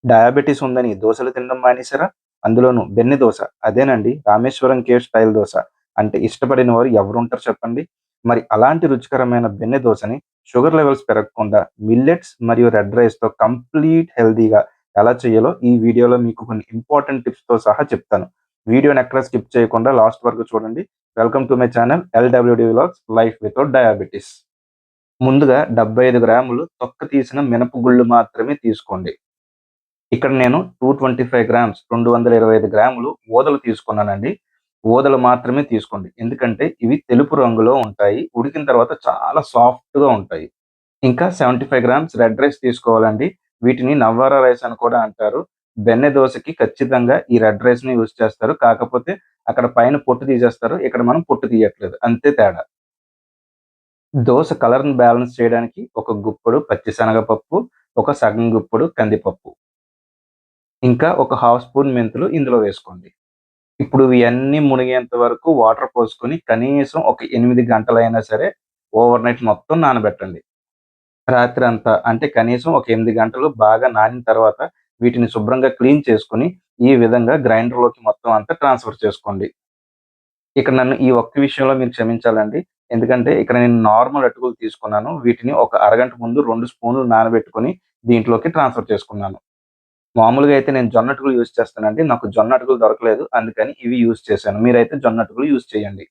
Diabetes ఉందని దోసలు తినడం మానేసారా? అందులోనూ బెన్ని దోస. అదేనండి రామేశ్వరం కేవ్ స్టైల్ దోస. అంటే ఇష్టపడని వారు ఎవరుంటారు చెప్పండి? మరి అలాంటి రుచికరమైన బెన్నె దోసని షుగర్ లెవెల్స్ పెరగకుండా మిల్లెట్స్ మరియు రెడ్ రైస్‌తో కంప్లీట్ హెల్తీగా ఎలా చేయాలో ఈ వీడియోలో మీకు కొన్ని ఇంపార్టెంట్ టిప్స్‌తో సహా చెప్తాను. వీడియోని ఎక్కడ స్కిప్ చేయకుండా లాస్ట్ వరకు చూడండి. Welcome to my channel LWD vlogs life without diabetes. ముందుగా 75 గ్రాములు తొక్క తీసిన మినపగుళ్ళు మాత్రమే తీసుకోండి. ఇక్కడ నేను 225 గ్రామ్స్ 225 గ్రాములు ఊదలు తీసుకున్నానండి. ఊదలు మాత్రమే తీసుకోండి. ఎందుకంటే ఇవి తెలుపు రంగులో ఉంటాయి. ఉడికిన తర్వాత చాలా సాఫ్ట్‌గా ఉంటాయి. ఇంకా 75 గ్రామ్స్ రెడ్ రైస్ తీసుకోవాలండి. వీటిని నవ్వారా రైస్ అని కూడా అంటారు. బెన్నె దోసకి ఖచ్చితంగా ఈ రెడ్ రైస్‌ని యూజ్ చేస్తారు. కాకపోతే అక్కడ పైన పొట్టు తీసేస్తారు. ఇక్కడ మనం పొట్టు తీయట్లేదు. అంతే తేడా. దోస కలర్‌ని బ్యాలెన్స్ చేయడానికి ఒక గుప్పెడు పచ్చిశనగపప్పు, ఒక సగం గుప్పెడు కందిపప్పు. ఇంకా ఒక హాఫ్ స్పూన్ మెంతులు ఇందులో వేసుకోండి. ఇప్పుడు ఇయన్నీ మునిగేంత వరకు వాటర్ పోసుకొని కనీసం ఒక 8 గంటలైనా సరే ఓవర్‌నైట్ మొత్తం నానబెట్టండి. రాత్రంతా అంటే కనీసం ఒక 8 గంటలు బాగా నానిన తర్వాత వీటిని శుభ్రంగా క్లీన్ చేసుకొని ఈ విధంగా గ్రైండర్‌లోకి మొత్తం అంతా ట్రాన్స్‌ఫర్ చేసుకోండి. ఇక్కడ నన్ను ఈ ఒక్క విషయంలో మీరు క్షమించాలండి. ఎందుకంటే ఇక్కడ నేను నార్మల్ అటుకులు తీసుకున్నాను. వీటిని ఒక అరగంట ముందు 2 స్పూన్లు నానబెట్టుకొని దీంట్లోకి ట్రాన్స్‌ఫర్ చేసుకున్నాను. మామూలుగా అయితే నేను జొన్న అటుకులు యూజ్ చేస్తానండి. నాకు జొన్న అటుకులు దొరకలేదు. అందుకని ఇవి యూజ్ చేశాను. మీరైతే జొన్న అటుకులు యూజ్ చేయండి.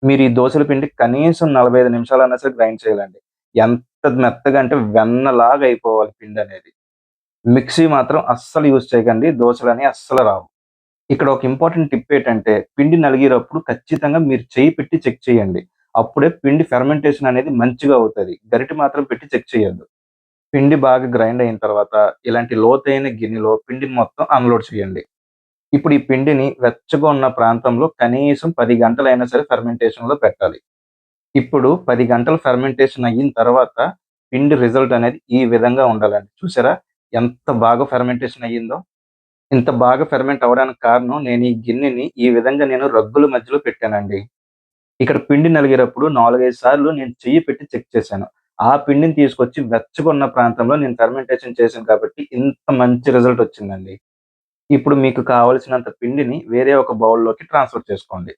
మీరు ఈ దోసల పిండి కనీసం 45 నిమిషాలన్నా సరే గ్రైండ్ చేయాలండి. ఎంత మెత్తగా అంటే వెన్నలాగా అయిపోవాలి పిండనేది. మిక్సీ మాత్రం అస్సలు యూజ్ చేయకండి. దోసలని అస్సలు రావు. ఇక్కడ ఒక ఇంపార్టెంట్ టిప్ ఏంటంటే పిండి నలిగేటప్పుడు ఖచ్చితంగా మీరు చెయ్యి పెట్టి చెక్ చేయండి. అప్పుడే పిండి ఫెర్మెంటేషన్ అనేది మంచిగా అవుతది. గరిటె మాత్రం పెట్టి చెక్ చేయొద్దు. పిండి బాగా గ్రైండ్ అయిన తర్వాత ఇలాంటి లోతైన గిన్నెలో పిండిని మొత్తం అన్‌లోడ్ చేయండి. ఇప్పుడు ఈ పిండిని వెచ్చగా ఉన్న ప్రాంతంలో కనీసం 10 గంటలైనా సరే ఫెర్మెంటేషన్‌లో పెట్టాలి. ఇప్పుడు 10 గంటలు ఫెర్మెంటేషన్ అయిన తర్వాత పిండి రిజల్ట్ అనేది ఈ విధంగా ఉండాలండి. చూసారా? ఎంత బాగా ఫెర్మెంటేషన్ అయ్యిందో? ఇంత బాగా ఫెర్మెంట్ అవ్వడానికి కారణం నేను ఈ గిన్నెని ఈ విధంగా నేను రగ్గుల మధ్యలో పెట్టానండి. ఇక్కడ పిండి నలిగేటప్పుడు 4, 5 సార్లు నేను చెయ్యి పెట్టి చెక్ చేశాను. ఆ పిండిని తీసుకొచ్చి వెచ్చగున్న ప్రాంతంలో నేను ఫెర్మెంటేషన్ చేశాను కాబట్టి ఇంత మంచి రిజల్ట్ వచ్చిందండి. ఇప్పుడు మీకు కావాల్సినంత పిండిని వేరే ఒక బౌల్‌లోకి ట్రాన్స్‌ఫర్ చేసుకోండి.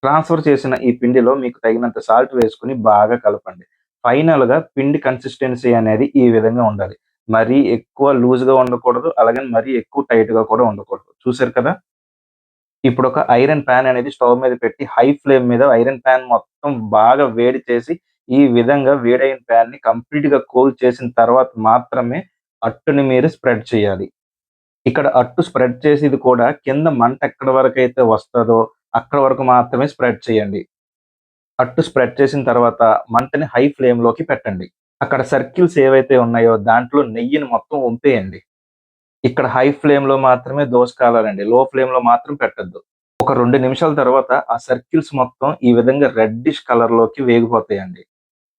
ట్రాన్స్‌ఫర్ చేసిన ఈ పిండిలో మీకు తగినంత సాల్ట్ వేసుకొని బాగా కలపండి. ఫైనల్‌గా పిండి కన్సిస్టెన్సీ అనేది ఈ విధంగా ఉండాలి. మరీ ఎక్కువ లూజ్‌గా ఉండకూడదు. అలాగని మరీ ఎక్కువ టైట్‌గా కూడా ఉండకూడదు. చూసారు కదా! ఇప్పుడొక ఐరన్ పాన్ అనేది స్టవ్ మీద పెట్టి హై ఫ్లేమ్ మీద ఐరన్ పాన్ మొత్తం బాగా వేడి చేసి, ఈ విధంగా వేడైన పాన్‌ని కంప్లీట్‌గా కూల్ చేసిన తర్వాత మాత్రమే అట్టుని మీరు స్ప్రెడ్ చేయాలి. ఇక్కడ అట్టు స్ప్రెడ్ చేసేది కూడా కింద మంట ఎక్కడి వరకైతే వస్తదో అక్కడి వరకు మాత్రమే స్ప్రెడ్ చేయండి. అట్టు స్ప్రెడ్ చేసిన తర్వాత మంటని హై ఫ్లేమ్‌లోకి పెట్టండి. అక్కడ సర్కిల్స్ ఏవైతే ఉన్నాయో దాంట్లో నెయ్యిని మొత్తం ఒంపేయండి. ఇక్కడ హై ఫ్లేమ్‌లో మాత్రమే దోస కాలాలండి. లో ఫ్లేమ్‌లో మాత్రం పెట్టొద్దు. ఒక 2 నిమిషాల తర్వాత ఆ సర్కిల్స్ మొత్తం ఈ విధంగా రెడ్డిష్ కలర్‌లోకి వేగిపోతాయండి.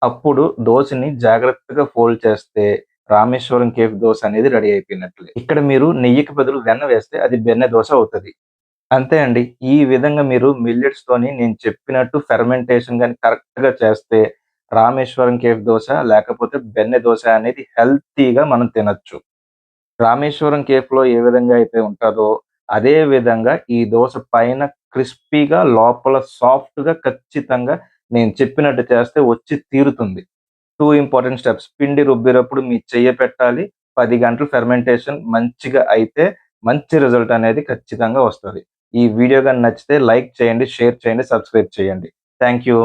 అప్పుడు దోసని జాగ్రత్తగా ఫోల్డ్ చేస్తే రామేశ్వరం కేఫ్ దోస అనేది రెడీ అయిపోయినట్లే. ఇక్కడ మీరు నెయ్యికి బదులు వెన్న వేస్తే అది బెన్నె దోస అవుతది. అంతే అండి. ఈ విధంగా మీరు మిల్లెట్స్‌తోని నేను చెప్పినట్టు ఫెర్మెంటేషన్ గాని కరెక్ట్‌గా చేస్తే రామేశ్వరం కేఫ్ దోస లేకపోతే బెన్నె దోస అనేది హెల్తీగా మనం తినొచ్చు. రామేశ్వరం కేఫ్‌లో ఏ విధంగా అయితే ఉంటాదో, అదే విధంగా ఈ దోస పైన క్రిస్పీగా, లోపల సాఫ్ట్‌గా ఖచ్చితంగా నేను చెప్పినట్టు చేస్తే వచ్చి తీరుతుంది. 2 ఇంపార్టెంట్ స్టెప్స్. పిండి రుబ్బేటప్పుడు మీ చెయ్య పెట్టాలి. 10 గంటలు ఫెర్మెంటేషన్ మంచిగా అయితే మంచి రిజల్ట్ అనేది ఖచ్చితంగా వస్తది. ఈ వీడియో గాని నచ్చితే లైక్ చేయండి, షేర్ చేయండి, సబ్స్క్రైబ్ చేయండి. Thank you.